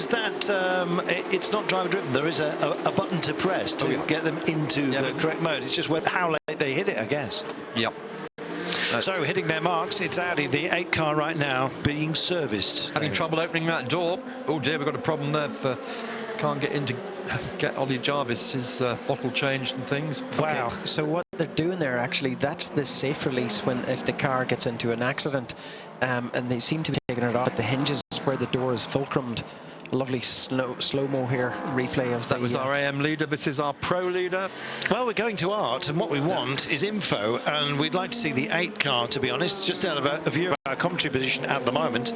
is that it's not driver driven. There is a button to press to get them into the correct mode. It's just how late they hit it, I guess. Yep. So hitting their marks, it's Audi, the 8 car right now, being serviced. Having trouble opening that door. Oh dear, we've got a problem there. Can't get in to get Ollie Jarvis his bottle changed and things. Wow. Okay. So what they're doing there, actually, that's the safe release if the car gets into an accident, and they seem to be taking it off at the hinges where the door is fulcrumed. Lovely slow-mo here, replay of that was our AM leader. This is our pro leader. Well, we're going to art, and what we want is info, and we'd like to see the 8 car, to be honest, just out of a view of our commentary position at the moment.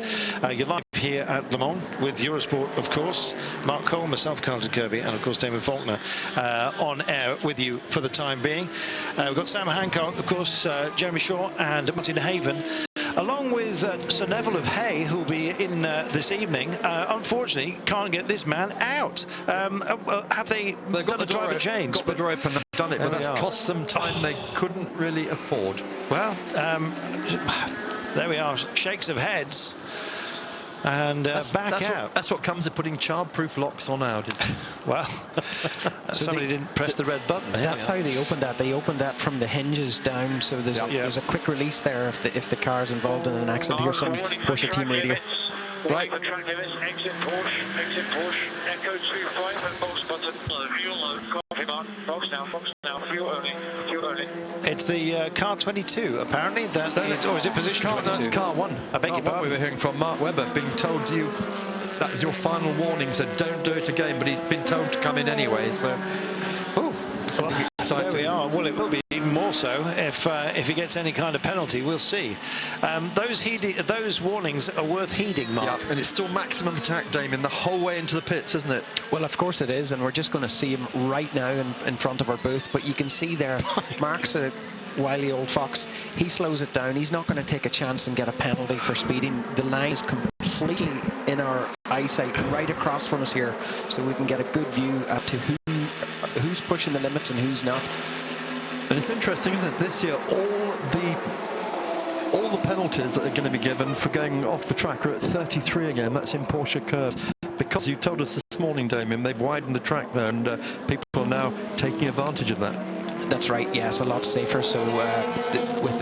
You're live here at Le Mans with Eurosport, of course. Mark Cole, myself, Carlton Kirby, and of course Damon Faulkner on air with you for the time being. We've got Sam Hancock, of course, Jeremy Shaw and Martin Haven, along with Sir Neville of Hay, who'll be in this evening. Unfortunately, can't get this man out. Have they got the driver change? Got the door open, they've done it, but that's cost them time they couldn't really afford. Well, there we are, shakes of heads. And back out. That's what comes of putting child-proof locks on Audis. Well, so somebody didn't press the red button. That's how they opened that. They opened that from the hinges down, so there's a quick release there if the car is involved in an accident. Here's some Porsche team radio. Right. Track limits, exit Porsche, Echo 25 and box button, fuel low, copy mark, box now, fuel only. It's the car 22, apparently, or is it position 22? That's car 1. I beg your pardon. We were hearing from Mark Webber, being told that's your final warning, so don't do it again, but he's been told to come in anyway, so... There we are. Well, it will be even more so if he gets any kind of penalty. We'll see. Those warnings are worth heeding, Mark. Yeah, and it's still maximum attack, Damien, the whole way into the pits, isn't it? Well, of course it is, and we're just going to see him right now in front of our booth. But you can see there, Mark's a wily old fox. He slows it down. He's not going to take a chance and get a penalty for speeding. The line is completely in our eyesight right across from us here, so we can get a good view to who's pushing the limits and who's not. And it's interesting, isn't it? This year, all the penalties that are going to be given for going off the track are at 33 again. That's in Porsche curves. Because you told us this morning, Damien, they've widened the track there, and people are now taking advantage of that. That's right. Yeah, it's a lot safer. So,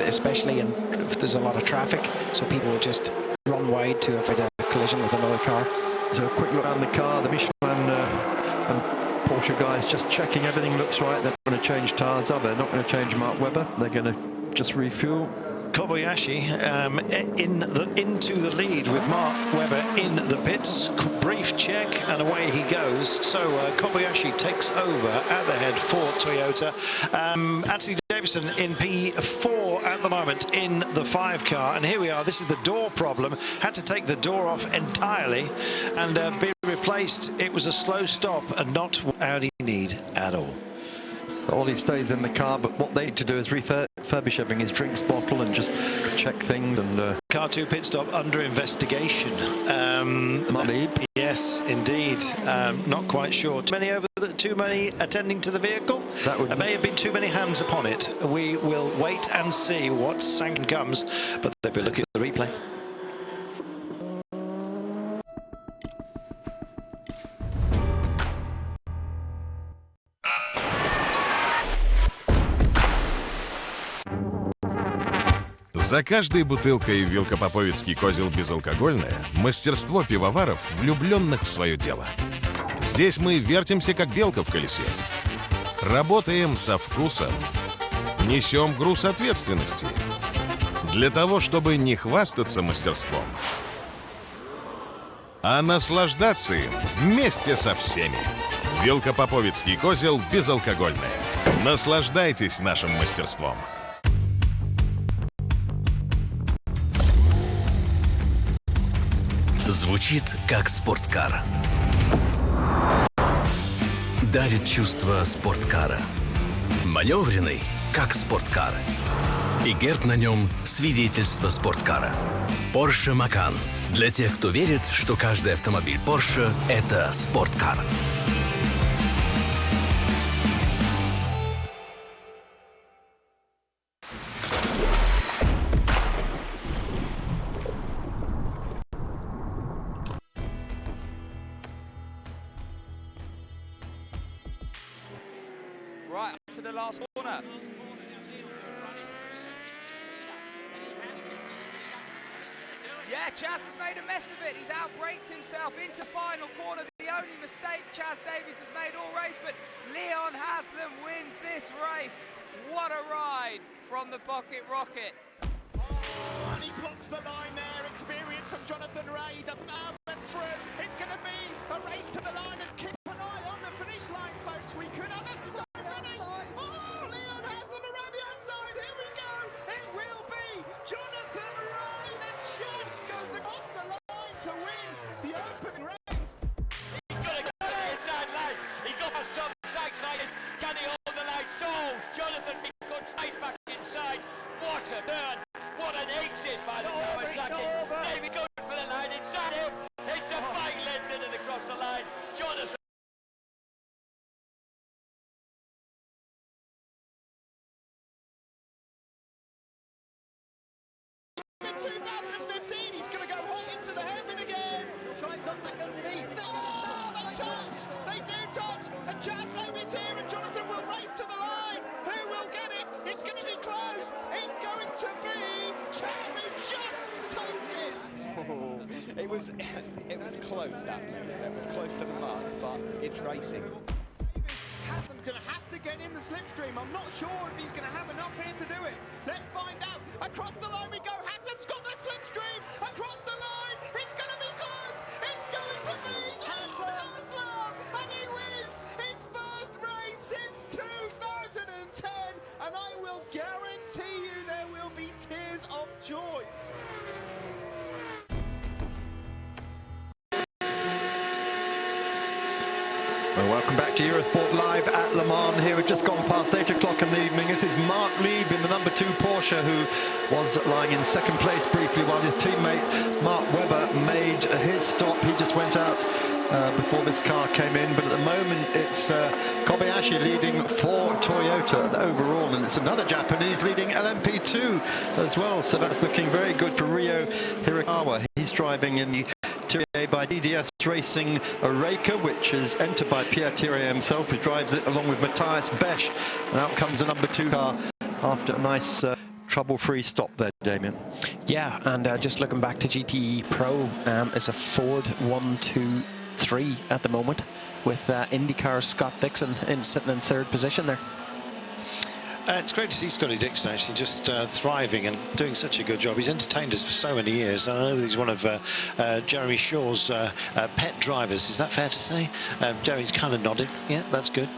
especially if there's a lot of traffic, so people will just run wide to avoid a collision with another car. So a quick look around the car. The Michelin and Porsche guys just checking everything looks right. They're going to change tyres. They're not going to change Mark Webber. They're going to just refuel. Kobayashi into the lead with Mark Webber in the pits. Brief check and away he goes. So Kobayashi takes over at the head for Toyota. Anthony Davison in P4 at the moment in the 5 car, and here we are. This is the door problem. Had to take the door off entirely and be replaced. It was a slow stop and not what Audi need at all. So Ollie stays in the car, but what they need to do is refurbish everything, his drinks bottle, and just check things. And car 2 pit stop under investigation. Yes, indeed. Not quite sure. Too many attending to the vehicle. There may have been too many hands upon it. We will wait and see what sanction comes, but they'll be looking at the replay. За каждой бутылкой Велкопоповицкий козел безалкогольное мастерство пивоваров, влюбленных в свое дело. Здесь мы вертимся, как белка в колесе. Работаем со вкусом. Несем груз ответственности. Для того, чтобы не хвастаться мастерством, а наслаждаться им вместе со всеми. Велкопоповицкий козел безалкогольное. Наслаждайтесь нашим мастерством. Звучит как спорткар. Дарит чувство спорткара. Маневренный, как спорткар. И герб на нем – свидетельство спорткара. Porsche Macan. Для тех, кто верит, что каждый автомобиль Porsche – это спорткар. into the last corner. Yeah, Chaz has made a mess of it. He's outbraked himself into final corner. The only mistake Chaz Davies has made all race, but Leon Haslam wins this race. What a ride from the Pocket Rocket. Oh, and he blocks the line there. Experience from Jonathan Ray. He doesn't have them through. It's going to be a race to the line, and keep an eye on the finish line, folks. We could have a finish. Oh, Leon Haslam around the outside. Here we go. It will be Jonathan Ray that just goes across the line to win the opening race. He's got to go to the inside line. He got past Tom Sykes. Can he hold the line? Solves. Jonathan got straight back inside. What a turn. What an exit by the Kawasaki. David going for the line inside him. It's a bike length in and across the line. Jonathan. In 2015, he's going to go hot into the heaven again. Try and tuck back underneath. Oh, they touch. They do touch. And Chaz Davies here, and Jonathan will race to the line. Who will get it? It's going to be close. It's going to be Chaz who just takes it. Oh, it was close, that move. It was close to the mark, but it's racing. Haslam's going to have to get in the slipstream. I'm not sure if he's going to have enough here to do it. Let's find out. Across the line we go. Haslam's got the slipstream. Across the line. It's going to be close. It's going to be Haslam. And he wins his first race since 2010. And I will guarantee you there will be tears of joy. Well, welcome back to Eurosport Live at Le Mans. Here we've just gone past 8 o'clock in the evening. This is Mark Lieb in the number 2 Porsche, who was lying in second place briefly while his teammate Mark Webber made his stop. He just went out before this car came in, but at the moment it's Kobayashi leading for Toyota overall, and it's another Japanese leading LMP2 as well, so that's looking very good for Ryo Hirakawa. He's driving in the by DDS Racing Reika, which is entered by Pierre Thierry himself, who drives it along with Matthias Besch, and out comes the number 2 car after a nice trouble-free stop there, Damien. Yeah, and just looking back to GTE Pro, it's a Ford 1-2-3 at the moment, with IndyCar's Scott Dixon sitting in 3rd position there. It's great to see Scotty Dixon actually just thriving and doing such a good job. He's entertained us for so many years. I know he's one of Jeremy Shaw's pet drivers. Is that fair to say? Jeremy's kind of nodding. Yeah, that's good.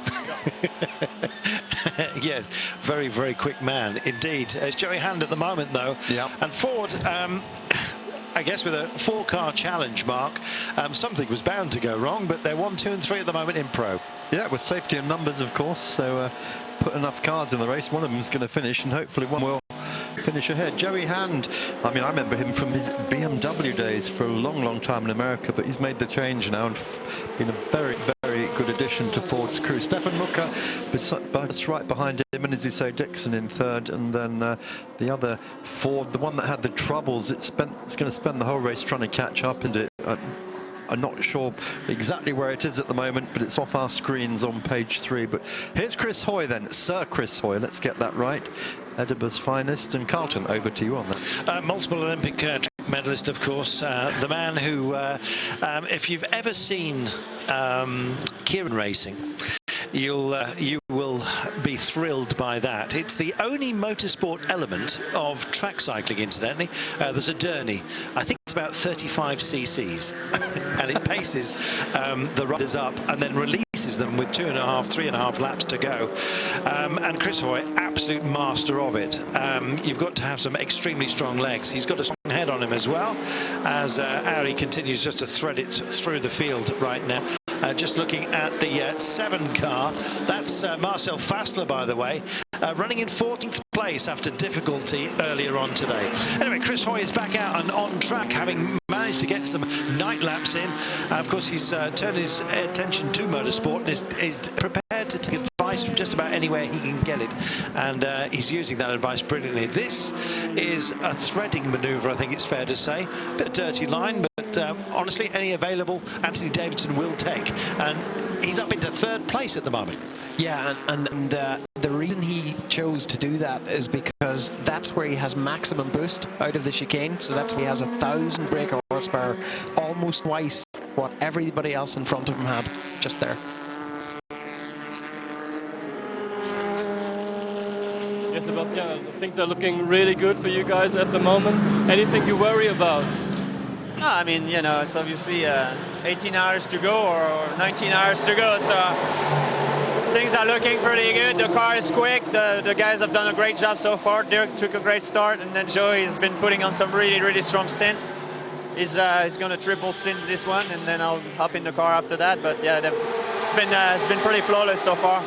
Yes, very, very quick man indeed. It's Joey Hand at the moment, though. Yeah. And Ford, I guess with a 4-car challenge, Mark, something was bound to go wrong, but they're 1, 2 and 3 at the moment in Pro. Yeah, with safety and numbers, of course, so put enough cars in the race, one of them's going to finish, and hopefully one will finish ahead. Joey Hand, I mean, I remember him from his BMW days for a long, long time in America, but he's made the change now and been a very, very good addition to Ford's crew. Stefan Mucker was right behind him, and as you say, Dixon in 3rd, and then the other Ford, the one that had the troubles, it's going to spend the whole race trying to catch up, and I'm not sure exactly where it is at the moment, but it's off our screens on page 3. But here's Chris Hoy then, Sir Chris Hoy, let's get that right. Edinburgh's finest. And Carlton, over to you on that. Multiple Olympic track medalist, of course. The man who, if you've ever seen Kieran racing, you will be thrilled by that. It's the only motorsport element of track cycling, incidentally. There's a Derny. I think it's about 35 cc's, and it paces the riders up and then releases them with 2.5, 3.5 laps to go. And Chris Hoy, absolute master of it. You've got to have some extremely strong legs. He's got a strong head on him as well, as Ari continues just to thread it through the field right now. Just looking at the 7 car, that's Marcel Fassler, by the way, running in 14th place after difficulty earlier on today. Anyway, Chris Hoy is back out and on track, having managed to get some night laps in. Of course, he's turned his attention to motorsport and is prepared to take advantage advice from just about anywhere he can get it, and he's using that advice brilliantly. This is a threading manoeuvre, I think it's fair to say. A bit of dirty line, but honestly, any available Anthony Davidson will take, and he's up into third place at the moment. Yeah, and the reason he chose to do that is because that's where he has maximum boost out of the chicane. So that's where he has 1,000 brake horsepower, almost twice what everybody else in front of him had just there. Yes, Sebastian, things are looking really good for you guys at the moment. Anything you worry about? No, I mean, you know, it's obviously 18 hours to go or 19 hours to go, so things are looking pretty good. The car is quick. The guys have done a great job so far. Dirk took a great start, and then Joey has been putting on some really strong stints. He's going to triple stint this one, and then I'll hop in the car after that. But yeah, it's been pretty flawless so far.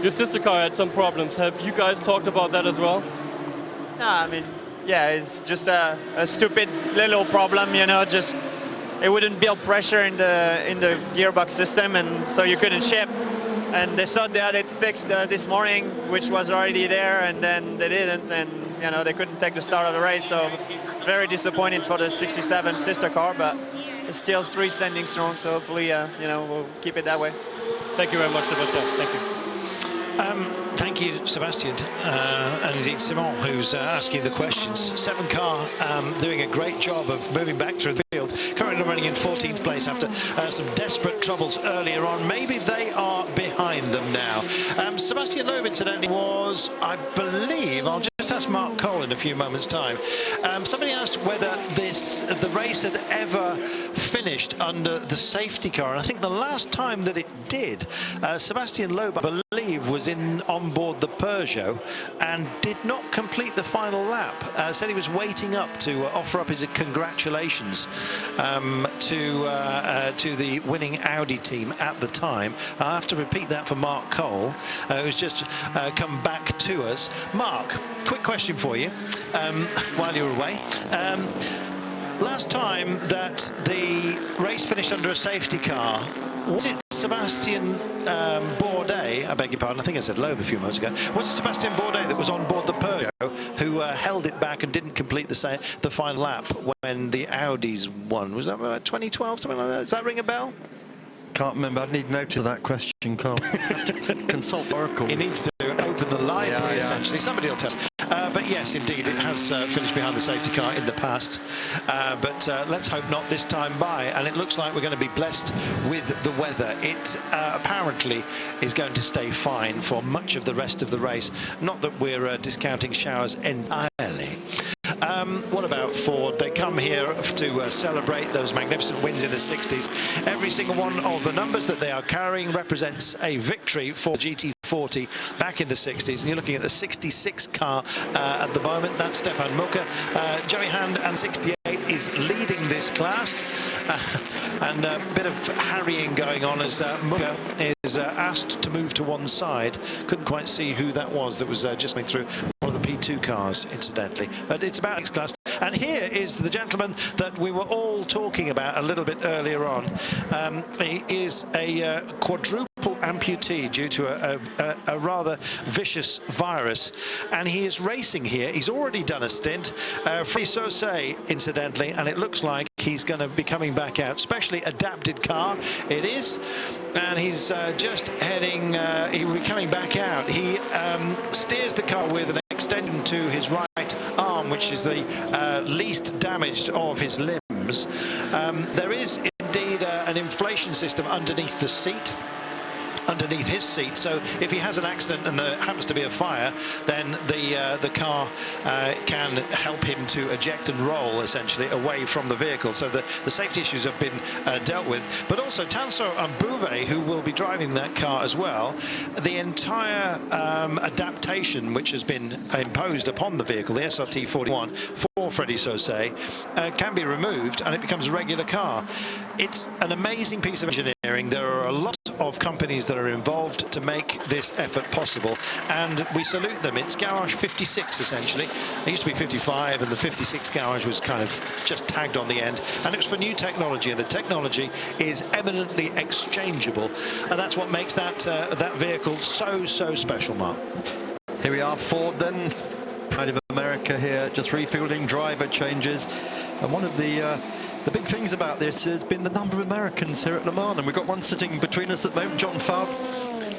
Your sister car had some problems. Have you guys talked about that as well? No, I mean, yeah, it's just a stupid little problem, you know. Just it wouldn't build pressure in the gearbox system, and so you couldn't ship. And they thought they had it fixed this morning, which was already there, and then they didn't, and you know they couldn't take the start of the race. So very disappointing for the 67 sister car, but it's still 3 standing strong. So hopefully, you know, we'll keep it that way. Thank you very much, Sebastian. Thank you. Thank you, Sebastian, and indeed Simon, who's asking the questions. 7 car doing a great job of moving back through the field, currently running in 14th place after some desperate troubles earlier on. Maybe they are behind them now. Sebastian Loeb, incidentally, was, I believe, I'll just ask Mark Cole in a few moments' time. Somebody asked whether the race had ever finished under the safety car, and I think the last time that it did, Sebastian Loeb, I believe, was on board the Peugeot and did not complete the final lap. Said he was waiting up to offer up his congratulations to the winning Audi team at the time. I have to repeat that for Mark Cole, who's just come back to us. Mark, quick question for you while you're away. Last time that the race finished under a safety car, was it Sebastian Bourdais, I beg your pardon, I think I said Loeb a few months ago, was it Sebastian Bourdais that was on board the Peugeot who held it back and didn't complete the final lap when the Audis won? Was that about 2012, something like that? Does that ring a bell? Can't remember. I'd need note of that question, Carl. Consult Oracle. He needs to open the library, essentially. Somebody will tell us. But yes, indeed, it has finished behind the safety car in the past. But let's hope not this time by. And it looks like we're going to be blessed with the weather. It apparently is going to stay fine for much of the rest of the race. Not that we're discounting showers entirely. What about Ford? They come here to celebrate those magnificent wins in the 60s. Every single one of the numbers that they are carrying represents a victory for GT40 back in the 60s. And you're looking at the 66 car at the moment. That's Stefan Mucker. Joey Hand and 68 is leading this class. And a bit of harrying going on as Mucker is asked to move to one side. Couldn't quite see who that was just going through one of the P2 cars, incidentally. But it's about next class. And here is the gentleman that we were all talking about a little bit earlier on. He is a quadruple amputee due to a rather vicious virus, and he is racing here. He's already done a stint for Sarthe, incidentally, and it looks like he's going to be coming back out. Specially adapted car it is, and he's just heading, he will be coming back out. He steers the car with an extension to his right arm, which is the least damaged of his limbs. There is indeed an inflation system underneath the seat, underneath his seat, so if he has an accident and there happens to be a fire, then the car can help him to eject and roll essentially away from the vehicle. So the safety issues have been dealt with. But also Tanso Mbouve, who will be driving that car as well, the entire adaptation which has been imposed upon the vehicle, the SRT 41 for Freddie Sarthe, can be removed and it becomes a regular car. It's an amazing piece of engineering. There are a lot of companies that are involved to make this effort possible, and we salute them. It's Garage 56 essentially. It used to be 55, and the 56 Garage was kind of just tagged on the end, and it was for new technology, and the technology is eminently exchangeable, and that's what makes that vehicle so special, Mark. Here we are, Ford then, Pride of America here, just refueling, driver changes, and one of the big things about this has been the number of Americans here at Le Mans, and we've got one sitting between us at the moment, John Favre.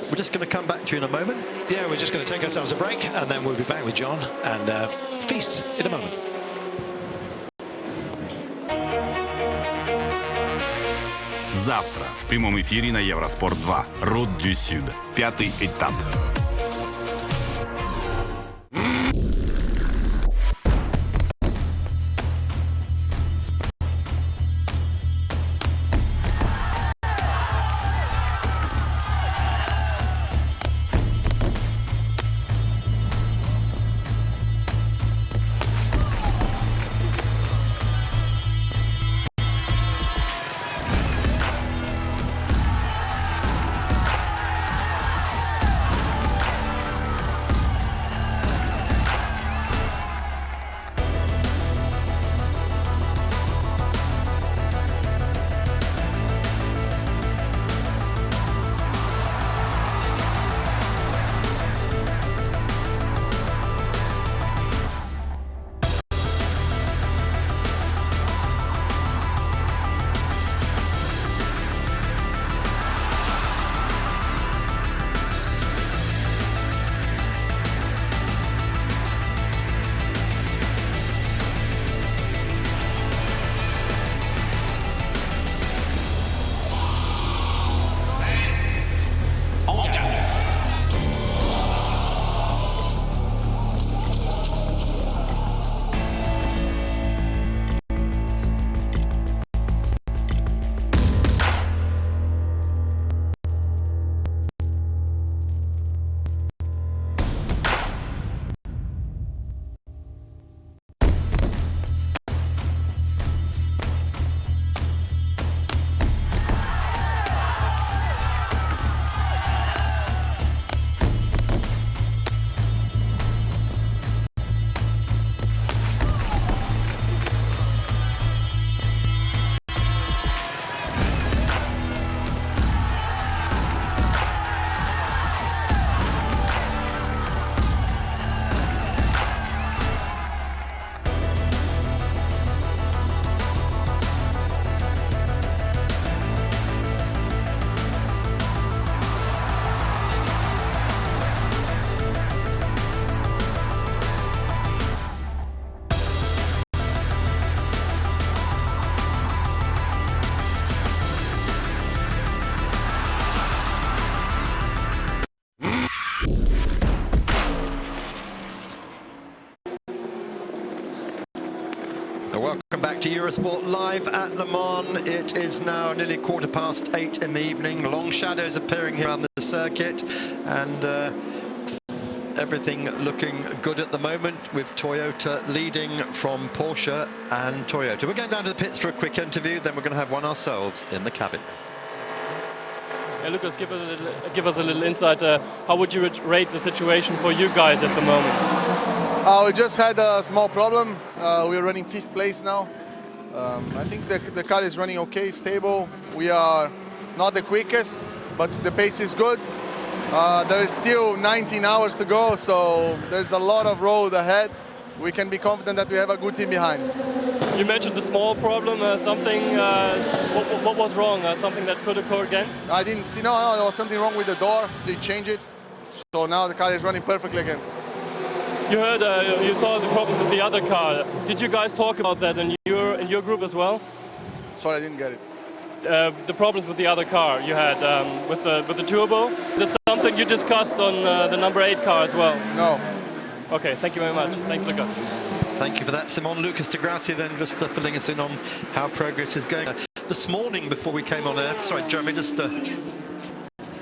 We're just going to come back to you in a moment. Yeah, we're just going to take ourselves a break, and then we'll be back with John and feast in a moment. Завтра в прямом эфире на Евроспорт 2. Route du Sud. 5-й этап. Welcome back to Eurosport Live at Le Mans. It is now nearly 8:15 in the evening. Long shadows appearing here around the circuit, and everything looking good at the moment, with Toyota leading from Porsche and Toyota. We're going down to the pits for a quick interview, then we're going to have one ourselves in the cabin. Hey, Lucas, give us a little insight. How would you rate the situation for you guys at the moment? We just had a small problem. We're running 5th place now. I think the car is running okay, stable. We are not the quickest, but the pace is good. There is still 19 hours to go, so there's a lot of road ahead. We can be confident that we have a good team behind. You mentioned the small problem, something, what was wrong? Something that could occur again? I didn't see, no, there was something wrong with the door. They changed it, so now the car is running perfectly again. You heard, you saw the problem with the other car. Did you guys talk about that in your group as well? Sorry, I didn't get it. The problems with the other car you had with the turbo. Is that something you discussed on the number 8 car as well? No. Okay, thank you very much. Thanks, Lucas. Thank you for that, Simon. Lucas de Grassi then just filling us in on how progress is going. This morning before we came on air, sorry, Jeremy, just...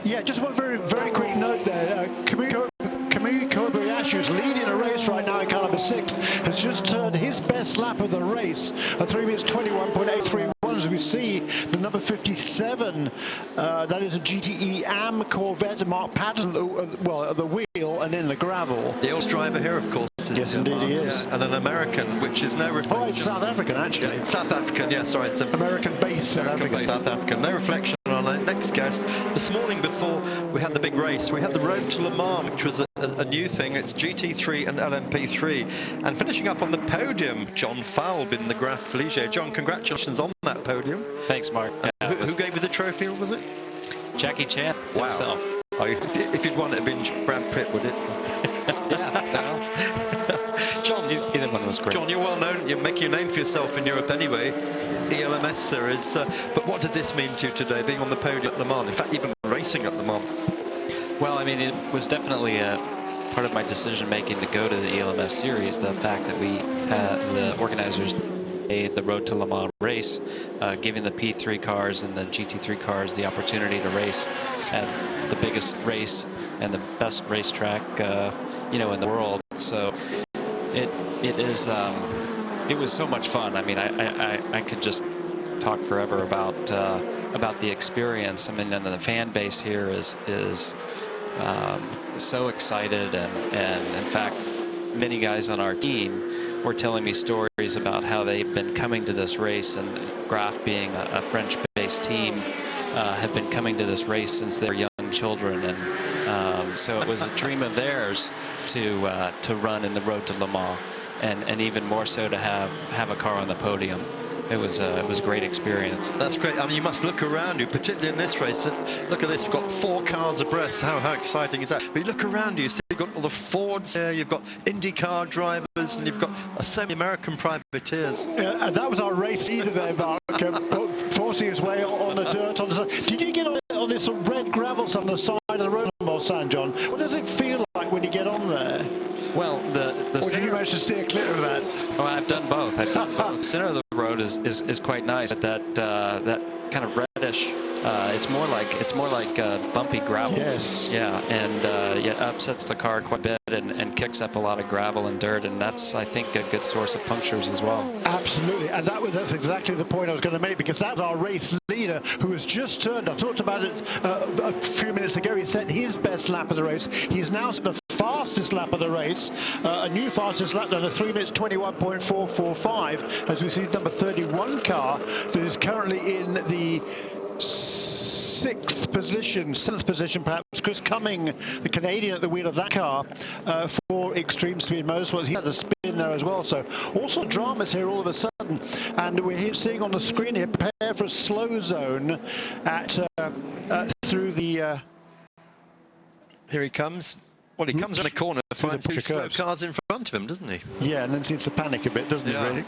Yeah, just one very quick note there. Kamui Kobayashi, who's leading a race right now in car number 6, has just turned his best lap of the race, a 3 minutes 21.831. as we see the number 57, that is a GTE AM Corvette, Mark Patterson, well, at the wheel and in the gravel. The old driver here, of course. Yes, indeed he is. Yeah, and an American, which is no reflection. Oh, it's South African, actually. Yeah, South African, yeah, sorry. It's American-based South African. South African. No reflection on our next guest. This morning, before we had the big race, we had the Road to Le Mans, which was a new thing. It's GT3 and LMP3. And finishing up on the podium, John Falb in the Graf Ligier. John, congratulations on that podium. Thanks, Mark. Who gave you the trophy, was it? Jackie Chan himself. Oh, if you'd won it, it'd been Brad Pitt, would it? Yeah. John, either one was great. John, you're well known. You're making a name for yourself in Europe anyway. ELMS series. But what did this mean to you today, being on the podium at Le Mans? In fact, even racing at Le Mans. Well, I mean, it was definitely a part of my decision making to go to the ELMS series. The fact that we had the organizers the Road to Le Mans race, giving the P3 cars and the GT3 cars the opportunity to race at the biggest race and the best racetrack, you know, in the world. So it was so much fun. I mean, I could just talk forever about the experience. I mean, and the fan base here is so excited, and in fact, many guys on our team were telling me stories about how they've been coming to this race, and Graf being a French-based team, have been coming to this race since they were young children, and so it was a dream of theirs to run in the Road to Le Mans, and even more so to have a car on the podium. It was a great experience. That's great. I mean, you must look around you, particularly in this race. Look at this. We've got 4 cars abreast. How exciting is that? But you look around you, see you've got all the Fords there, you've got IndyCar drivers, and you've got so many American privateers. Yeah, and that was our race leader there, Mark, forcing his way on the dirt. Did you get on this red gravel on the side of the road, San John? What does it feel like when you get on there? Well, or did you manage to steer clear of that? Oh, I've done both. The center of the road is quite nice, but that kind of reddish. It's more like bumpy gravel. Yes. Yeah, and it upsets the car quite a bit and kicks up a lot of gravel and dirt, and that's, I think, a good source of punctures as well. Absolutely, and that's exactly the point I was going to make, because that was our race leader who has just turned. I talked about it a few minutes ago. He set his best lap of the race. He's now the fastest lap of the race, a new fastest lap done, a 3 minutes 21.445, as we see number 31 car that is currently in the 7th position perhaps. Chris Cumming, the Canadian at the wheel of that car for Extreme Speed Motorsports. He had a spin there as well. So also dramas here all of a sudden, and we're seeing on the screen here, prepare for a slow zone at through the. Here he comes. Well, he comes in the corner, finds 2 slow cars in front of him, doesn't he? Yeah, and then seems to panic a bit, doesn't he, really?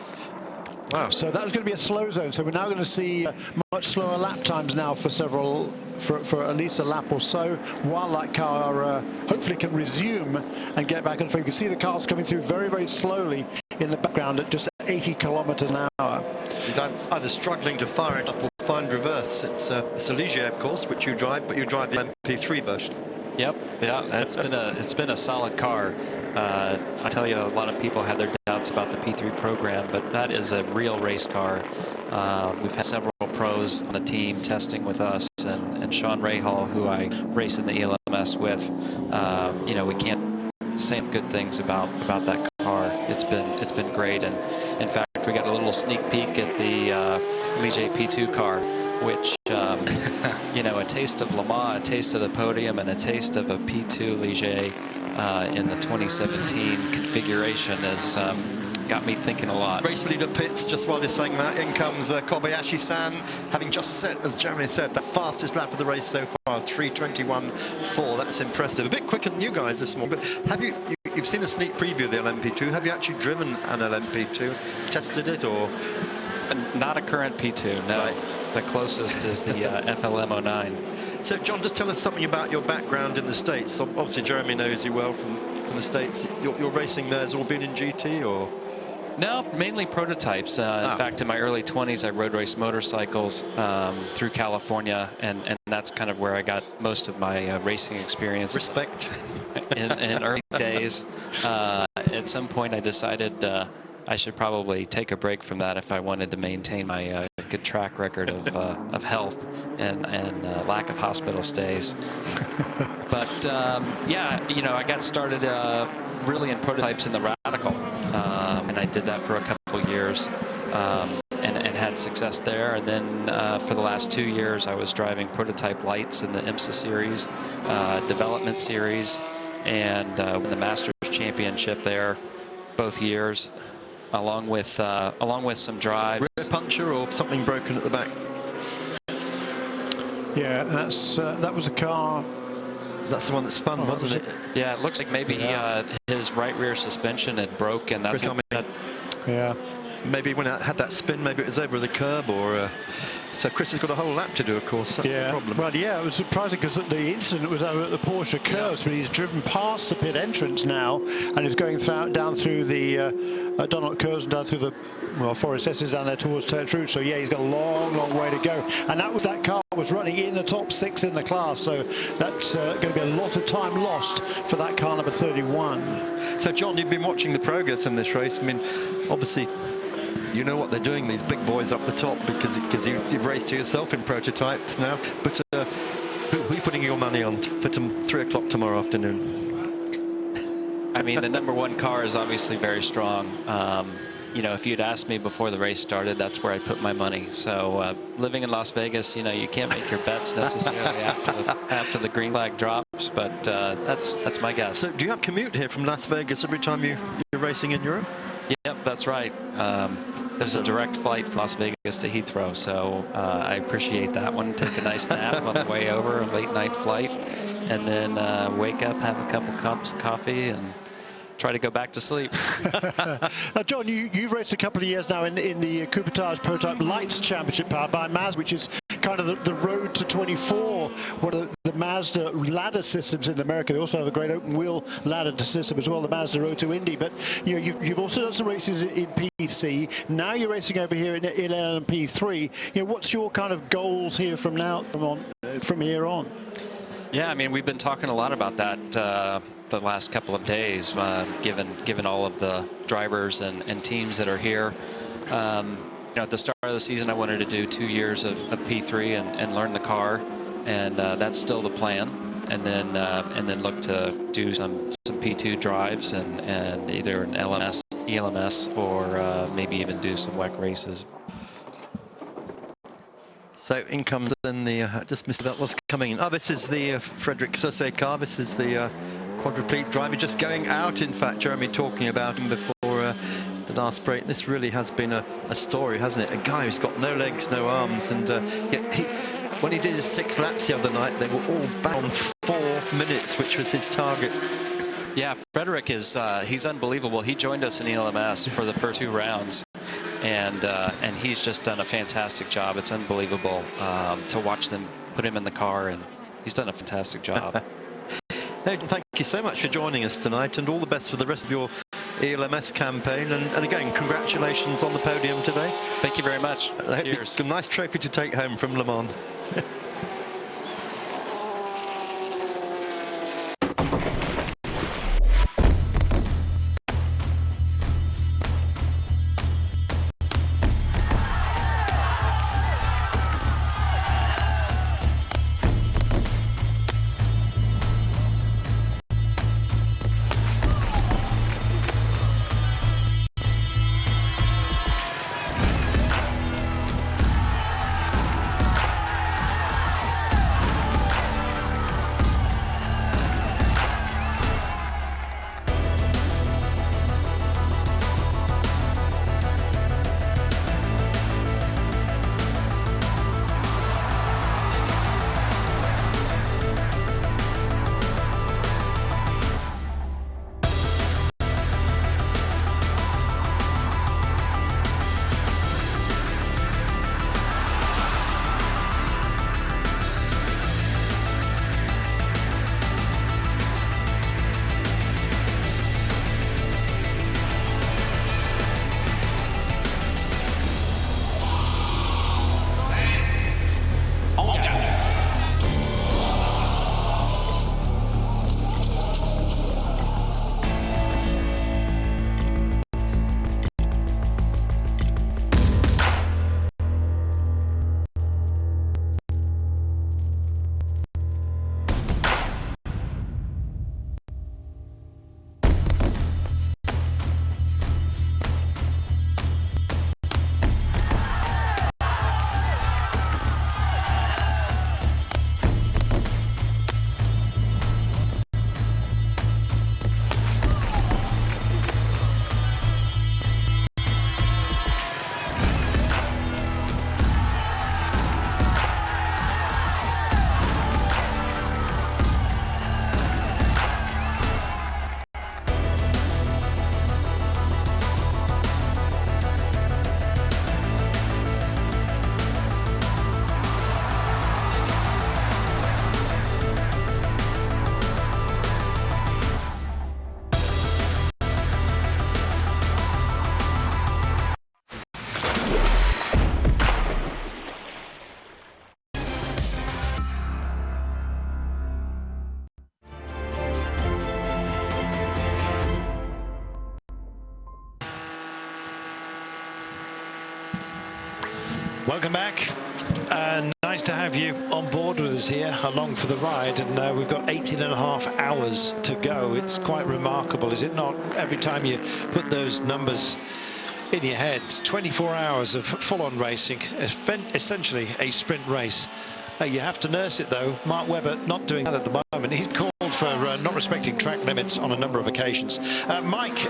Wow. So that was going to be a slow zone. So we're now going to see much slower lap times now for at least a lap or so, while that car hopefully can resume and get back on track. You can see the cars coming through very, very slowly in the background at just 80 kilometers an hour. He's either struggling to fire it up or find reverse. It's a Ligier, of course, which you drive, but you drive the MP3 version. Yep, yeah, it's been a solid car. I tell you, a lot of people had their doubts about the P3 program, but that is a real race car. We've had several pros on the team testing with us, and Sean Rahal, who I race in the ELMS with. You know, we can't say good things about that car. It's been great, and in fact, we got a little sneak peek at the Ligier P2 car, which, you know, a taste of Le Mans, a taste of the podium, and a taste of a P2 Ligier in the 2017 configuration has got me thinking a lot. Race leader pits just while you're saying that. In comes Kobayashi-san, having just set, as Jeremy said, the fastest lap of the race so far, 3:21.4. That's impressive. A bit quicker than you guys this morning. But have you've seen a sneak preview of the LMP2? Have you actually driven an LMP2? Tested it, or? Not a current P2, no. Right. The closest is the FLM09. So, John, just tell us something about your background in the States. Obviously, Jeremy knows you well from the States. Your racing there has all been in GT, or? No, mainly prototypes. In fact, in my early 20s, I road raced motorcycles through California, and that's kind of where I got most of my racing experience. Respect. In early days. At some point, I decided I should probably take a break from that if I wanted to maintain my good track record of health and lack of hospital stays. But yeah, I got started really in prototypes in the Radical, and I did that for a couple years. And had success there, and then for the last 2 years I was driving prototype lights in the IMSA series, development series, and won the Masters Championship there both years, along with some drives. Rear puncture or something broken at the back? Yeah, that was a car. That's the one that spun, wasn't it? Yeah, it looks like maybe his right rear suspension had broken. Yeah. Maybe when it had that spin, maybe it was over the curb, or so Chris has got a whole lap to do, of course. That's the problem. Well, yeah, it was surprising because the incident was over at the Porsche curves, but he's driven past the pit entrance now and is going down through the Donut curves and down through the Forest S's down there towards Turch Rouge. So yeah, he's got a long way to go. And that car was running in the top 6 in the class, so that's going to be a lot of time lost for that car number 31. So John, you've been watching the progress in this race. I mean, obviously, you know what they're doing, these big boys up the top, because you've raced to yourself in prototypes now. But who are you putting your money on for 3 o'clock tomorrow afternoon? I mean, the number 1 car is obviously very strong. If you'd asked me before the race started, that's where I put my money. So living in Las Vegas, you can't make your bets necessarily after the green flag drops, but that's my guess. So do you have commute here from Las Vegas every time you're racing in Europe? Yep, that's right. There's a direct flight from Las Vegas to Heathrow, so I appreciate that one. Take a nice nap on the way over, a late night flight, and then wake up, have a couple cups of coffee, and try to go back to sleep. Now, John, you've raced a couple of years now in the Coupetage Prototype Lights Championship powered by Mazda, which is kind of the road to 24, one of the Mazda ladder systems in America. They also have a great open wheel ladder system as well, the Mazda Road to Indy. But you've also done some races in PC. Now you're racing over here in LMP3. What's your kind of goals here from here on? Yeah, I mean, we've been talking a lot about that the last couple of days, given all of the drivers and teams that are here. At the start of the season, I wanted to do 2 years of P3 and learn the car, and that's still the plan. And then look to do some P2 drives and either an ELMS, or maybe even do some WEC races. So in comes then just missed about what's coming in. Oh, this is the Frederic Saussay car. This is the quadruplegic driver just going out. In fact, Jeremy talking about him before the last break. This really has been a story, hasn't it? A guy who's got no legs, no arms, and when he did his 6 laps the other night, they were all back on 4 minutes, which was his target. Yeah, Frederic he's unbelievable. He joined us in ELMS for the first 2 rounds. And he's just done a fantastic job. It's unbelievable to watch them put him in the car, and he's done a fantastic job. Hey, thank you so much for joining us tonight, and all the best for the rest of your ELMS campaign. And again, congratulations on the podium today. Thank you very much. Cheers. A nice trophy to take home from Le Mans. Welcome back. Nice to have you on board with us here, along for the ride, and we've got 18.5 hours to go. It's quite remarkable, is it not? Every time you put those numbers in your head, 24 hours of full-on racing, essentially a sprint race. You have to nurse it, though. Mark Webber not doing that at the moment. He's called for not respecting track limits on a number of occasions. Mike,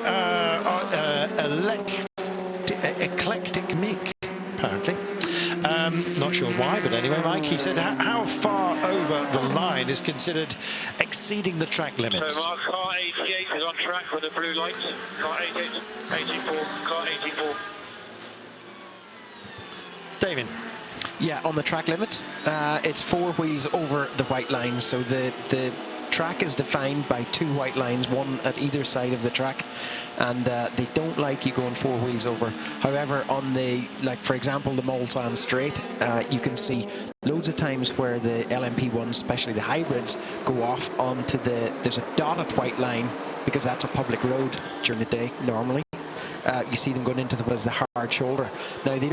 eclectic Mick, apparently. Not sure why, but anyway, Mike, he said how far over the line is considered exceeding the track limits. So Mark, car 88 is on track with the blue lights. Car 88, 84, car 84. Damien. Yeah, on the track limit, it's 4 wheels over the white line, so the track is defined by 2 white lines, one at either side of the track, and they don't like you going 4 wheels over. However, on the, like for example, the Mulsanne straight, you can see loads of times where the LMP1s, especially the hybrids, go off onto there's a dotted white line, because that's a public road during the day normally. You see them going into the hard shoulder. Now they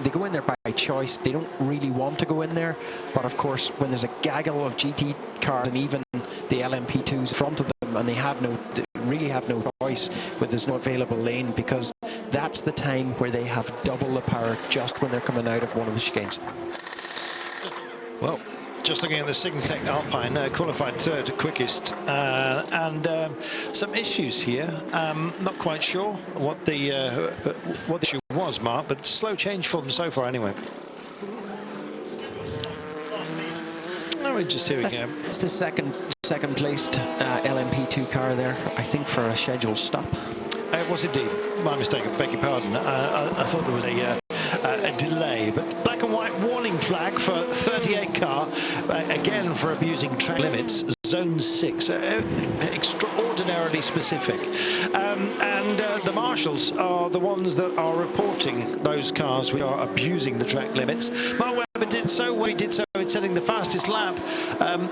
go in there by choice. They don't really want to go in there, but of course when there's a gaggle of GT cars and even the LMP2s in front of them, and they really have no choice when there's no available lane, because that's the time where they have double the power just when they're coming out of one of the chicanes. Well, just looking at the Signatech Alpine, qualified third quickest, and some issues here. Not quite sure what the issue was, Mark, but slow change for them so far anyway. Oh, just here we go. It's the second placed LMP2 car there, I think, for a scheduled stop. It was indeed. My mistake, I beg your pardon. I thought there was a delay, but black and white warning flag for 38 car, again for abusing track limits, zone 6, extraordinarily specific. And the marshals are the ones that are reporting those cars which are abusing the track limits. Mark Webber did so well, he did so in setting the fastest lap.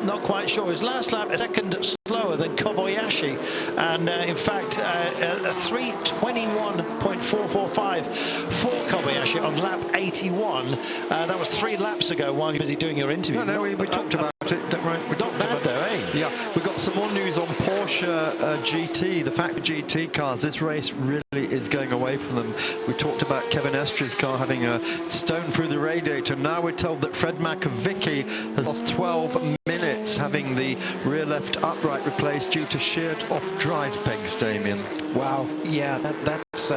Not quite sure. His last lap a second slower than Kobayashi, and in fact a 3:21.445 for Kobayashi on lap 81. That was 3 laps ago while you were busy doing your interview. No, we talked about it, right? We not bad though, eh? Yeah, we've got some more news on Porsche GT, the fact that GT cars, this race really is going away from them. We talked about Kevin Estrie's car having a stone through the radiator. Now we're told that Fred Makovicky has lost 12 minutes having the rear left upright replaced due to sheared off drive pegs, Damien. Wow, yeah, that's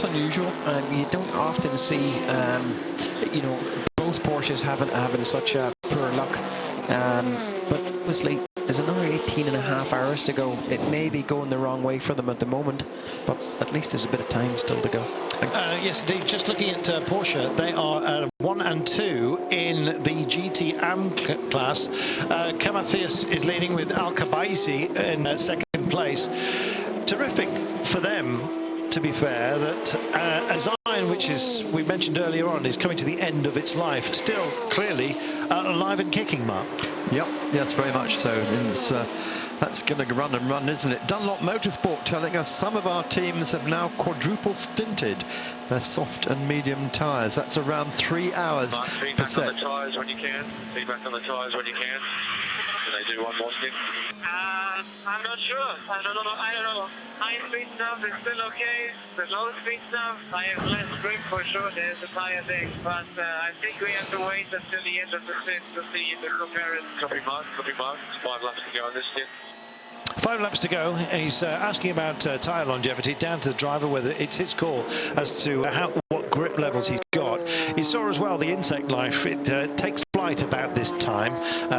unusual. You don't often see, both Porsches having such poor luck. But obviously, there's another 18.5 hours to go. It may be going the wrong way for them at the moment, but at least there's a bit of time still to go. Yes, indeed. Just looking at Porsche, they are 1 and 2 in the GT AM class. Kamathias is leading with Al-Kabaisi in second place. Terrific for them, to be fair, that a design which is, we mentioned earlier on, is coming to the end of its life, still clearly alive and kicking, Mark. Yep, yes, very much so. That's going to run and run, isn't it? Dunlop Motorsport telling us some of our teams have now quadruple stinted their soft and medium tyres. That's around 3 hours per set. Feedback on the tyres when you can. Feedback on the tyres when you can. Do they do one more thing? I'm not sure. I don't know. High speed stuff is still okay. The low speed stuff, I have less grip for sure. There's a tire thing, but I think we have to wait until the end of the stint to see the comparison. Copy Mark. 5 laps to go on this stint. 5 laps to go. He's asking about tyre longevity, down to the driver, whether it's his call as to what grip levels he's got. He saw as well the insect life. It takes flight about this time.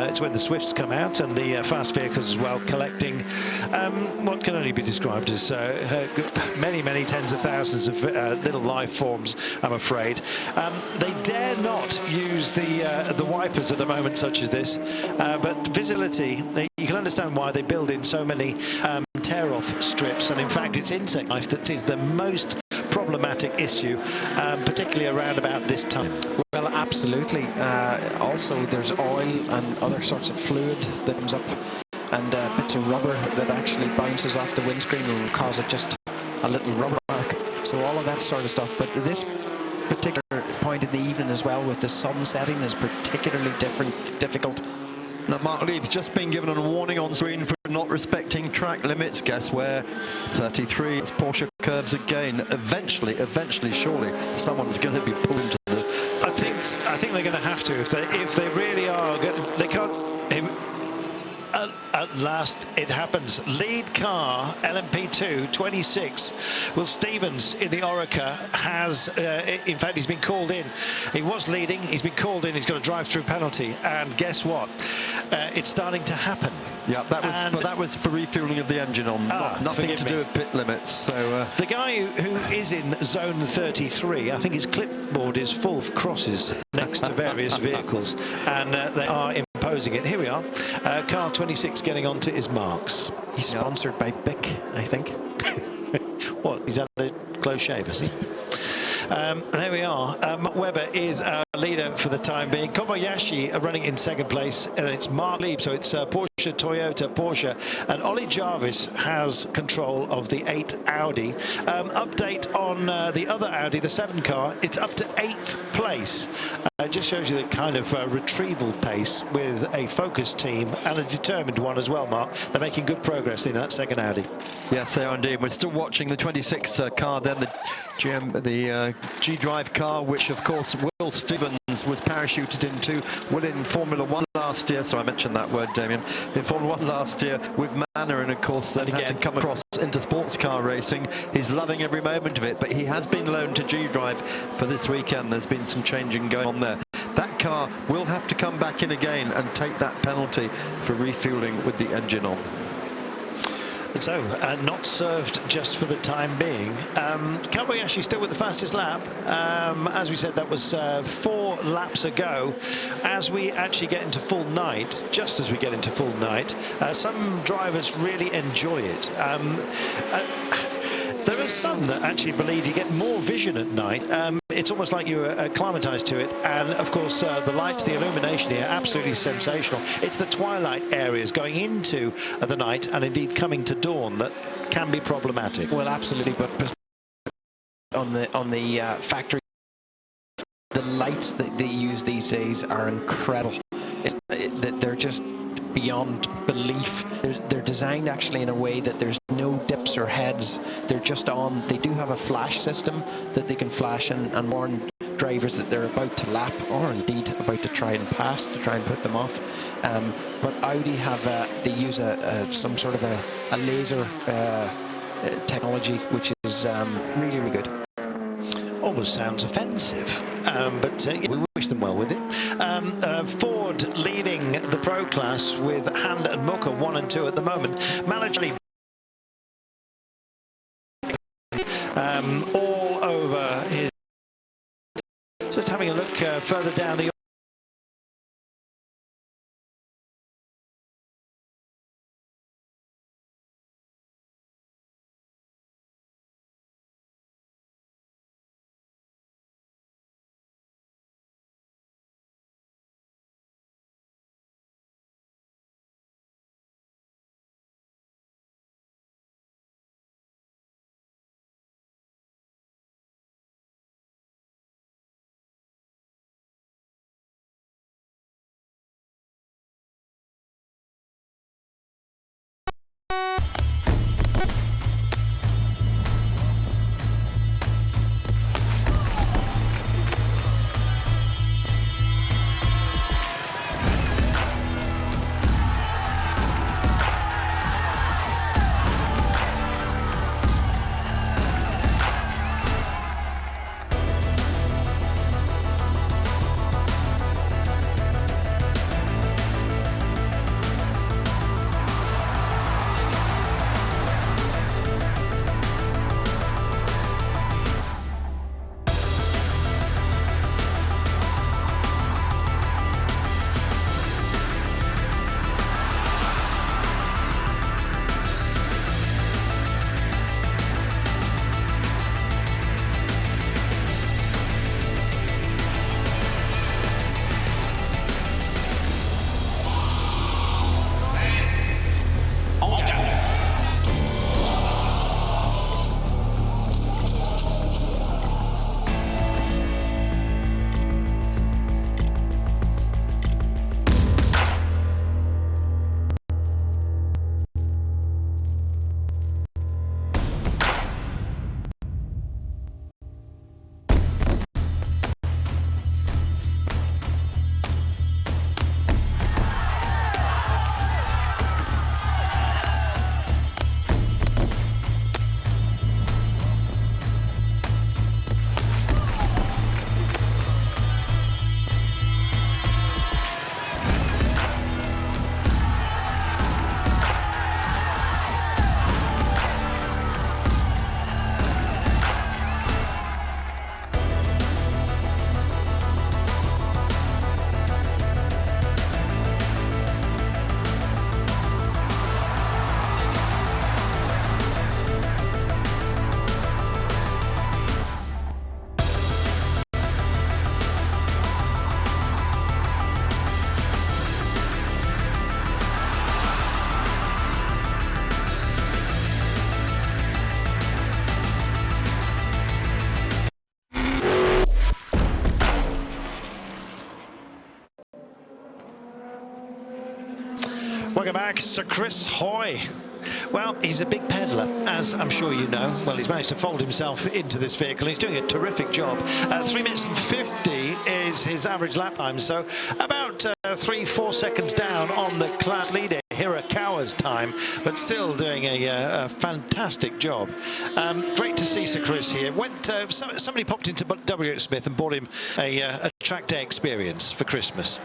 It's when the Swifts come out and the fast vehicles as well, collecting what can only be described as many tens of thousands of little life forms, I'm afraid. They dare not use the wipers at a moment such as this, but visibility, you can understand why they build in so many tear-off strips, and in fact it's insect life that is the most problematic issue, particularly around about this time. Well, absolutely. Also, there's oil and other sorts of fluid that comes up, and bits of rubber that actually bounces off the windscreen and will cause it just a little rubber mark. So all of that sort of stuff. But this particular point in the evening as well, with the sun setting, is particularly difficult. Now, Mark Leib's just been given a warning on screen for not respecting track limits. Guess where? 33. It's Porsche curves again. Eventually, surely, someone's going to be pulled into the... I think they're going to have to. If they really are, they can't... At last it happens. Lead car, LMP2, 26. Will Stevens in the Orica has, in fact, he's been called in. He was leading, he's been called in, he's got a drive-through penalty. And guess what? It's starting to happen. Yeah, that was for refueling of the engine on, nothing to do with pit limits. So the guy who is in zone 33, I think his clipboard is full of crosses next to various vehicles, and they are imposing it. Here we are. Car 26 getting onto his marks. He's sponsored by Bic, I think. What? He's had a close shave, has he? There we are. Webber is our leader for the time being. Kobayashi running in second place. It's Mark Leib, so it's Porsche, Toyota, Porsche. And Ollie Jarvis has control of the 8 Audi. Update on the other Audi, the 7 car. It's up to 8th place. It just shows you the kind of retrieval pace with a focused team and a determined one as well, Mark. They're making good progress in that second Audi. Yes, they are indeed. We're still watching the 26 car, then the G-Drive car, which of course Will Stevens was parachuted into. Will in Formula 1 last year, so I mentioned that word, Damien, in Formula 1 last year with Manor, and of course then had to come across into sports car racing. He's loving every moment of it, but he has been loaned to G-Drive for this weekend. There's been some changing going on there. That car will have to come back in again and take that penalty for refueling with the engine on. So, not served just for the time being. Kobayashi still with the fastest lap. As we said, that was 4 laps ago. As we actually get into full night, just as we get into full night, some drivers really enjoy it. There are some that actually believe you get more vision at night. It's almost like you're acclimatized to it. And of course, the lights, the illumination here, absolutely sensational. It's the twilight areas going into the night and indeed coming to dawn that can be problematic. Well, absolutely. But on the factory, the lights that they use these days are incredible. They're just beyond belief. They're designed actually in a way that there's no dips or heads. They're just on. They do have a flash system that they can flash and warn drivers that they're about to lap, or indeed about to try and pass, to try and put them off. But Audi have they use some sort of a laser technology, which is really, really good. Almost sounds offensive, but we wish them well with it. Ford leading the Pro class with Hand and Mucker 1 and 2 at the moment. Malajali all over his... Just having a look further down the Welcome back, Sir Chris Hoy. Well, he's a big peddler, as I'm sure you know. Well, he's managed to fold himself into this vehicle. He's doing a terrific job. 3 minutes and 50 is his average lap time, so about 3-4 seconds down on the class leader, Hirakawa's time, but still doing a fantastic job. Great to see Sir Chris here. Somebody popped into W. Smith and bought him a track day experience for Christmas.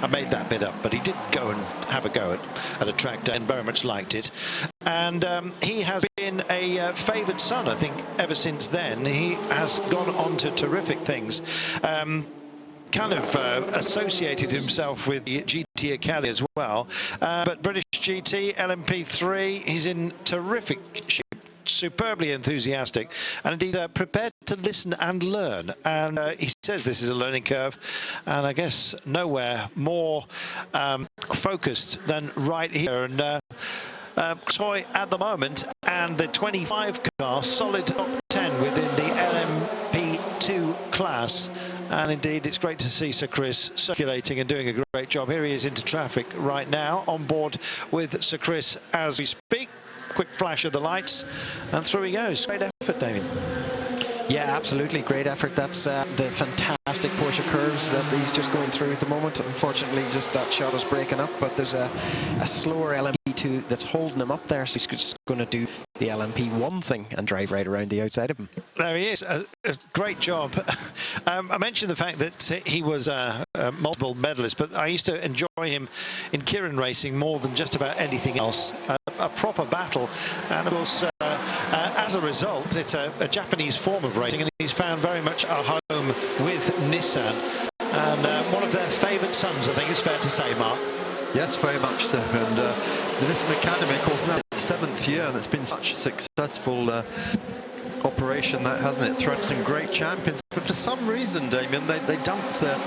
I made that bit up, but he did go and have a go at a track day and very much liked it. And he has been a favoured son, I think, ever since then. He has gone on to terrific things. Kind of associated himself with the GT Academy as well. But British GT, LMP3, he's in terrific shape. Superbly enthusiastic and indeed prepared to listen and learn, and he says this is a learning curve, and I guess nowhere more focused than right here. And Toy at the moment, and the 25 car solid top 10 within the LMP2 class. And indeed, it's great to see Sir Chris circulating and doing a great job. Here he is into traffic right now, on board with Sir Chris as we speak. Quick flash of the lights, and through he goes. Great effort, Damien. Yeah, absolutely. Great effort. That's the fantastic Porsche curves that he's just going through at the moment. Unfortunately, just that shot is breaking up, but there's a slower LMP2 that's holding him up there, so he's just going to do the LMP1 thing and drive right around the outside of him. There he is. A great job. I mentioned the fact that he was a multiple medalist, but I used to enjoy him in Kirin racing more than just about anything else. A proper battle, and of course as a result it's a Japanese form of racing, and he's found very much a home with Nissan, and one of their favourite sons, I think it's fair to say, Mark. Yes, very much so. And the Nissan Academy, of course, now its 7th year, and it's been such a successful operation, that hasn't it? Thrown some great champions, but for some reason, Damien, they dumped their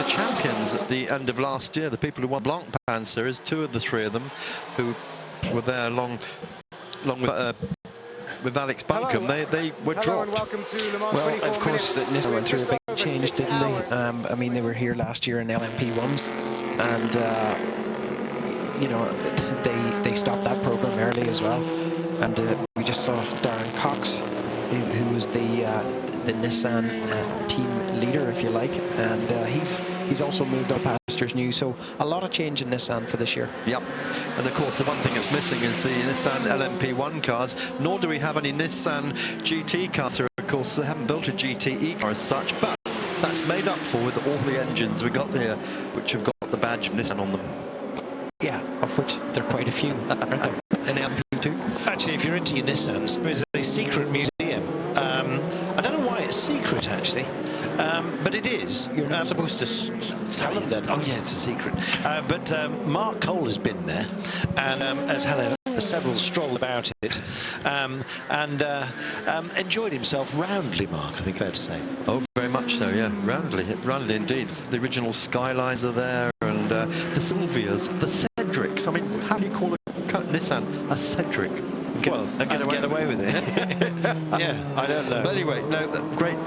champions at the end of last year. The people who won Blanc Pan Series, 2 of the 3 of them, who were there along with Alex Buncombe, they were dropped. And welcome to Le Mans. Well, of course, Nissan went through a big change, didn't they? I mean, they were here last year in LMP1s, and you know, they stopped that program early as well. And we just saw Darren Cox, who was the Nissan team leader, if you like, and he's also moved up pastures new. So a lot of change in Nissan for this year. Yep. And of course, the one thing that's missing is the Nissan LMP1 cars. Nor do we have any Nissan GT cars. So of course, they haven't built a GTE car as such, but that's made up for with all the engines we got here, which have got the badge of Nissan on them. Yeah, of which there are quite a few, aren't there? In LMP2. Actually, if you're into your Nissans, there is a secret museum. I don't know why it's secret, actually, but it is. You're not supposed to tell them that. Oh, yeah, it's a secret. But Mark Cole has been there and has had several stroll about it, and enjoyed himself roundly, Mark, I think fair to say. Oh, very much so, yeah. Roundly indeed. The original Skylines are there, and the Sylvias, the Cedrics. I mean, how do you call a Nissan a Cedric? Get away with it. Yeah, I don't know. But anyway, no, great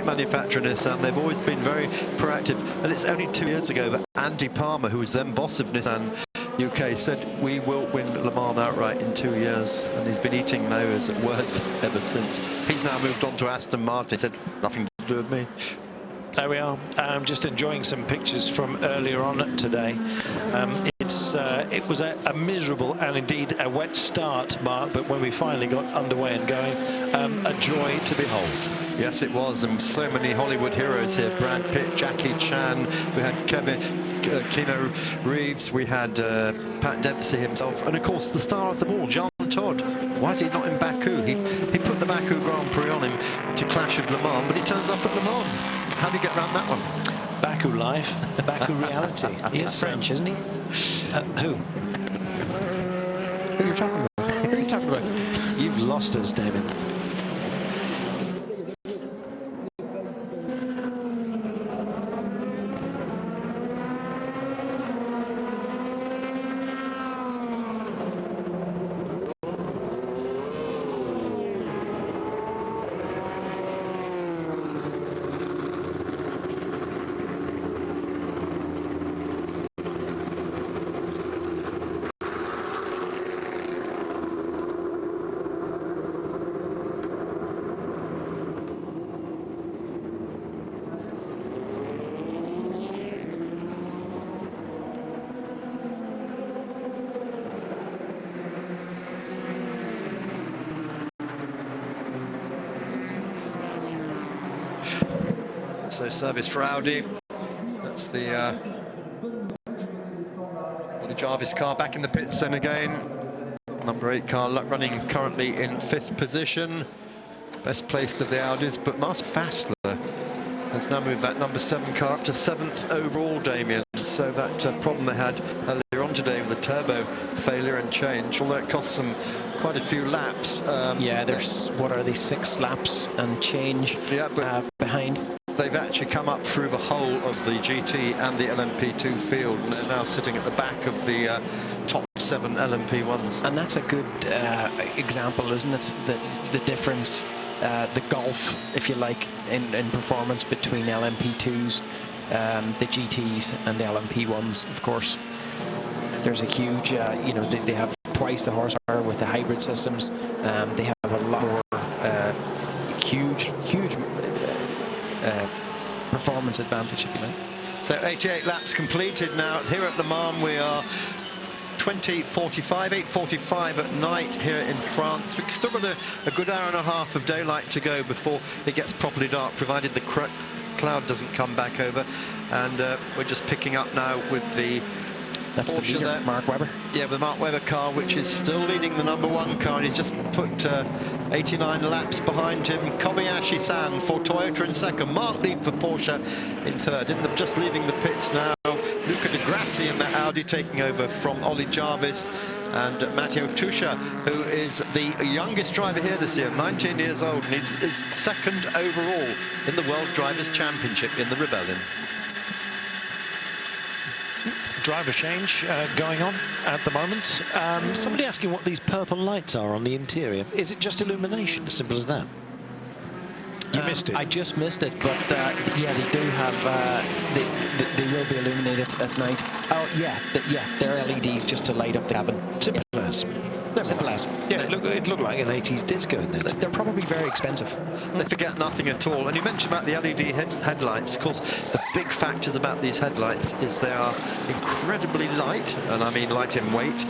manufacturer Nissan. They've always been very proactive, and it's only 2 years ago that Andy Palmer, who was then boss of Nissan UK, said we will win Le Mans outright in 2 years, and he's been eating those words ever since. He's now moved on to Aston Martin. He said nothing to do with me. There we are. Just enjoying some pictures from earlier on today. It was a miserable and indeed a wet start, Mark, but when we finally got underway and going, a joy to behold. Yes, it was, and so many Hollywood heroes here. Brad Pitt, Jackie Chan, we had Keanu Reeves, we had Pat Dempsey himself, and of course the star of them all, Jean Todt. Why is he not in Baku? He put the Baku Grand Prix on him to clash with Le Mans, but he turns up at Le Mans. How do you get around that one? Baku life, Baku reality. He's French, isn't he? Who? Who are you talking about? Who are you talking about? You've lost us, David. So service for Audi. That's the Jarvis car back in the pits then again. Number 8 car running currently in 5th position. Best placed of the Audis, but Marcel Fassler has now moved that number 7 car up to 7th overall, Damien. So that problem they had earlier on today with the turbo failure and change, although it cost them quite a few laps. Yeah, there's, what are these, 6 laps and change behind. They've actually come up through the whole of the GT and the LMP2 field, and they're now sitting at the back of the top 7 LMP1s. And that's a good example, isn't it? The difference, the gulf, if you like, in performance between LMP2s, the GTs and the LMP1s, of course. There's a huge, you know, they have twice the horsepower with the hybrid systems. They have a lot more huge performance advantage, if you like. So 88 laps completed now. Here at Le Mans we are 8:45 at night here in France. We've still got a good hour and a half of daylight to go before it gets properly dark, provided the cloud doesn't come back over. And we're just picking up now with the That's Porsche the leader, there. Mark Webber. Yeah, the Mark Webber car, which is still leading the number 1 car, and he's just put 89 laps behind him. Kobayashi-san for Toyota in 2nd. Mark Lieb for Porsche in 3rd. Just leaving the pits now, Luca Di Grassi in the Audi taking over from Ollie Jarvis, and Matteo Tuscia, who is the youngest driver here this year, 19 years old, and he is 2nd overall in the World Drivers' Championship in the Rebellion. Driver change going on at the moment. Somebody asking what these purple lights are on the interior. Is it just illumination, as simple as that? You missed it. I just missed it, but yeah, they do have. They will be illuminated at night. Oh yeah, they're LEDs just to light up the cabin. Simple as. Simple as. Yeah, it looked like an 80s disco in there. They're probably very expensive. They forget nothing at all. And you mentioned about the LED headlights. Of course, the big factors about these headlights is they are incredibly light, and I mean light in weight.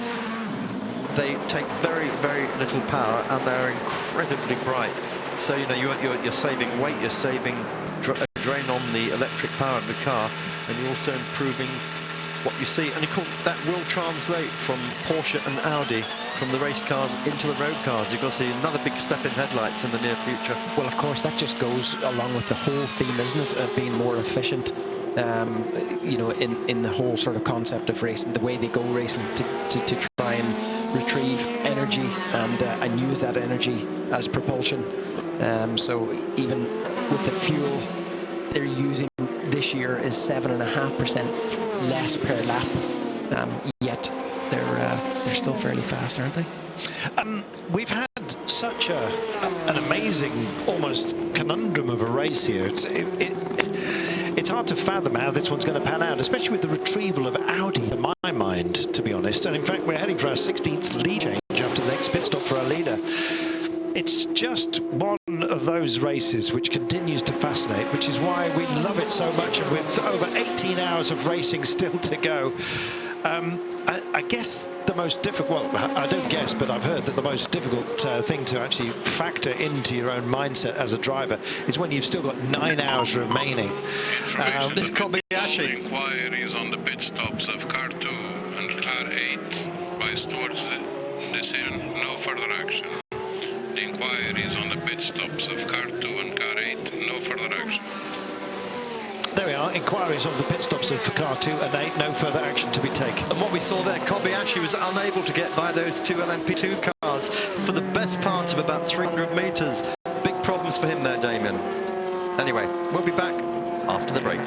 They take very, very little power, and they're incredibly bright. So you know you're saving weight, you're saving drain on the electric power of the car, and you're also improving what you see. And of course that will translate from Porsche and Audi, from the race cars into the road cars. You're going to see another big step in headlights in the near future. Well, of course, that just goes along with the whole theme, isn't it, of being more efficient. You know, in the whole sort of concept of racing, the way they go racing to try and retrieve energy and use that energy as propulsion. So even with the fuel they're using this year is 7.5% less per lap, yet they're still fairly fast, aren't they? We've had such an amazing, almost conundrum of a race here. It's hard to fathom how this one's going to pan out, especially with the retrieval of Audi, in my mind, to be honest. And in fact, we're heading for our 16th lead change after the next pit stop for our leader. It's just one of those races which continues to fascinate, which is why we love it so much. And with over 18 hours of racing still to go, I guess the most difficult, well, I don't guess, but I've heard that the most difficult thing to actually factor into your own mindset as a driver is when you've still got 9 hours remaining. This Kobayashi. Inquiries on the pit stops of car 2 and car 8 rise towards the decision. No further action. The inquiries on the pit stops of car 2 and car 8. No further action. There we are, inquiries of the pit stops of car 2 and 8, no further action to be taken. And what we saw there, Kobayashi was unable to get by those 2 LMP2 cars for the best part of about 300 metres. Big problems for him there, Damien. Anyway, we'll be back after the break.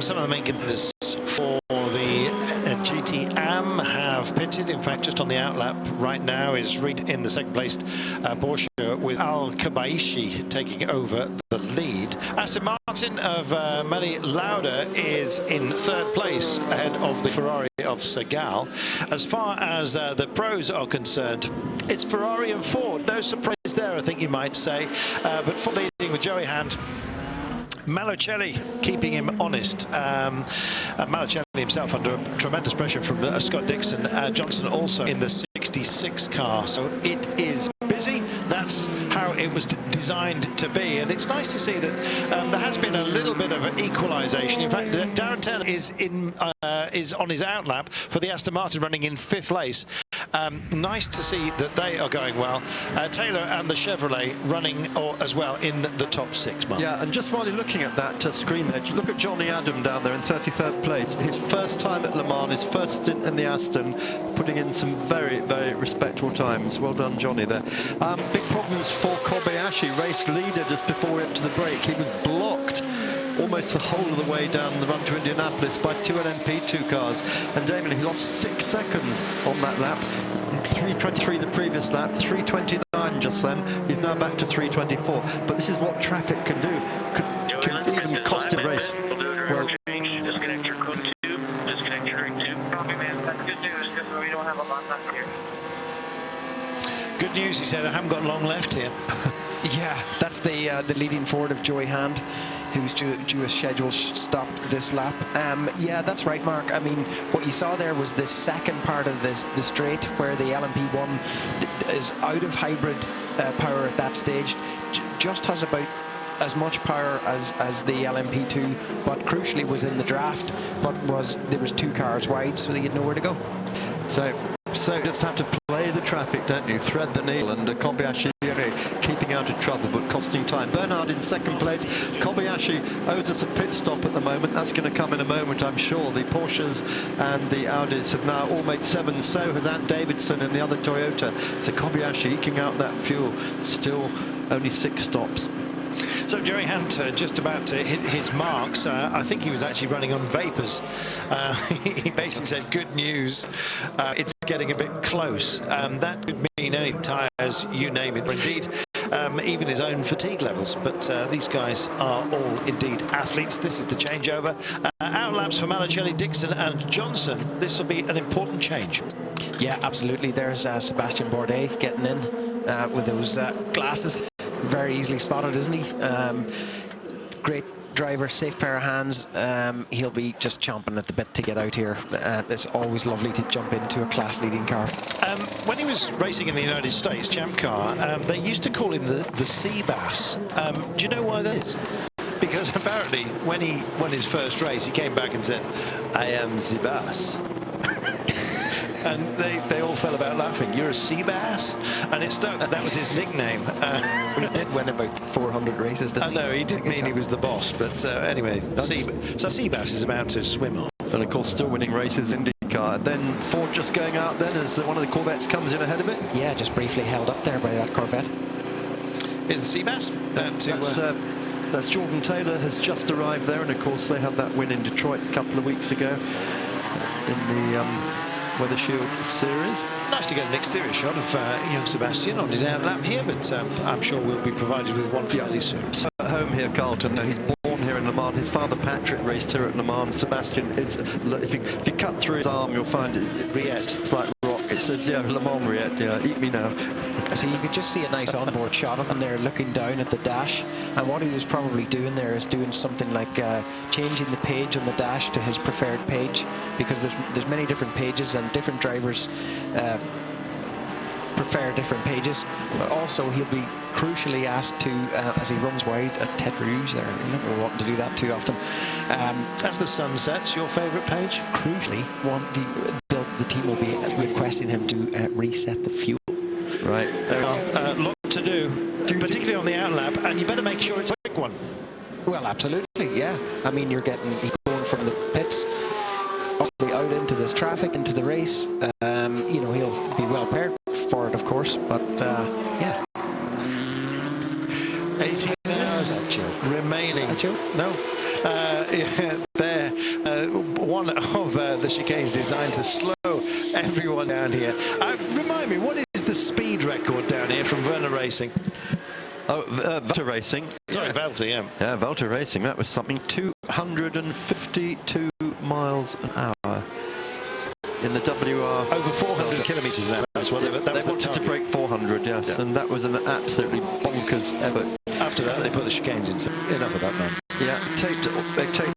Some of the main contenders for the GT Am have pitted. In fact, just on the outlap right now is Reed in the second placed Porsche, with Al-Kabaishi taking over the lead. Aston Martin of Mali Lauda is in third place ahead of the Ferrari of Segal. As far as the pros are concerned, it's Ferrari and Ford. No surprise there, I think you might say. But Ford leading with Joey Hand. Malocelli keeping him honest. Malocelli himself under tremendous pressure from Scott Dixon. Johnson also in the 66 car. So it is busy. That's how it was designed to be. And it's nice to see that there has been a little bit of an equalisation. In fact, Darren Taylor is on his outlap for the Aston Martin, running in 5th place. Nice to see that they are going well. Taylor and the Chevrolet running as well in the top 6, Mark. Yeah, and just while you're looking at that screen there, look at Johnny Adam down there in 33rd place. His first time at Le Mans, his first stint in the Aston, putting in some very, very respectable times. Well done, Johnny, there. Big problems for Kobayashi, race leader just before we went to the break. He was blocked almost the whole of the way down the run to Indianapolis by two LMP2 cars. And Damon, he lost 6 seconds on that lap. 3:23 the previous lap, 3:29 just then. He's now back to 3:24. But this is what traffic can do. Could even cost a race. Well, disconnect your cook tube, disconnect your drink tube. Copy, man. That's good news because we don't have a lot left here. Good news, he said. I haven't got long left here. Yeah, that's the leading Ford of Joey Hand, who's due a scheduled stop this lap. Yeah, that's right, Mark. I mean, what you saw there was the second part of the straight, where the LMP1 is out of hybrid power at that stage. Just has about as much power as the LMP2, but crucially was in the draft, but there was 2 cars wide, so they had nowhere to go. So you just have to play the traffic, don't you? Thread the needle, and Kobayashi keeping out of trouble but costing time. Bernard in second place. Kobayashi owes us a pit stop at the moment. That's going to come in a moment, I'm sure. The Porsches and the Audis have now all made 7. So has Ant Davidson and the other Toyota. So Kobayashi eking out that fuel. Still only 6 stops. So Joey Hunter just about to hit his marks. I think he was actually running on vapours. He basically said, good news, it's getting a bit close. That could mean any tyres, you name it, or indeed even his own fatigue levels. But these guys are all indeed athletes. This is the changeover. Outlaps for Malocelli, Dixon and Johnson. This will be an important change. Yeah, absolutely. There's Sebastian Bourdais getting in with those glasses. Very easily spotted, isn't he? Great driver, safe pair of hands. He'll be just chomping at the bit to get out here. It's always lovely to jump into a class-leading car. When he was racing in the United States, Champ Car, they used to call him the Sea Bass. Do you know why that is? Because apparently, when he won his first race, he came back and said, I am the bass. And they all fell about laughing. You're a sea bass? And it stuck. That was his nickname. He did win about 400 races, didn't he? No, he didn't mean he was the boss. But anyway, so sea bass is about to swim on. And of course, still winning races in IndyCar. Then Ford just going out then as one of the Corvettes comes in ahead of it. Yeah, just briefly held up there by that Corvette. Is the sea bass? That's Jordan Taylor has just arrived there. And of course, they had that win in Detroit a couple of weeks ago in the Weather Shield Series. Nice to get an exterior shot of young Sebastian on his outlap here, but I'm sure we'll be provided with one fairly soon. So at home here, Carlton. He's born here in Le Mans. His father Patrick raced here at Le Mans. Sebastian is, if you cut through his arm, you'll find it's like rock. It says, yeah, Le Mans Riette, yeah, eat me now. So you could just see a nice onboard shot of him there looking down at the dash, and what he was probably doing there is doing something like changing the page on the dash to his preferred page, because there's many different pages and different drivers prefer different pages, but also he'll be crucially asked to, as he runs wide at Tête Rouge there, you're never wanting to do that too often. As the sun sets, your favourite page? Crucially, the team will be requesting him to reset the fuel. Right, there are a lot to do, particularly on the outlap, and you better make sure it's a quick one. Well, absolutely, yeah. I mean, you're going from the pits all the way out into this traffic, into the race. You know, he'll be well prepared for it, of course, but yeah. 18 hours remaining. Is that a joke? No. Yeah, there one of the chicanes designed to slow everyone down here. Remind me, what is the speed record down here from Werner Racing? Oh, Velta Racing. Sorry, Velta, yeah. Yeah, Velta Racing. That was something 252 miles an hour in the WR. Over 400 kilometres an hour. That's what they wanted to break 400, yes, and that was an absolutely bonkers effort. After that, they put the chicanes in. Enough of that, man. Yeah, they taped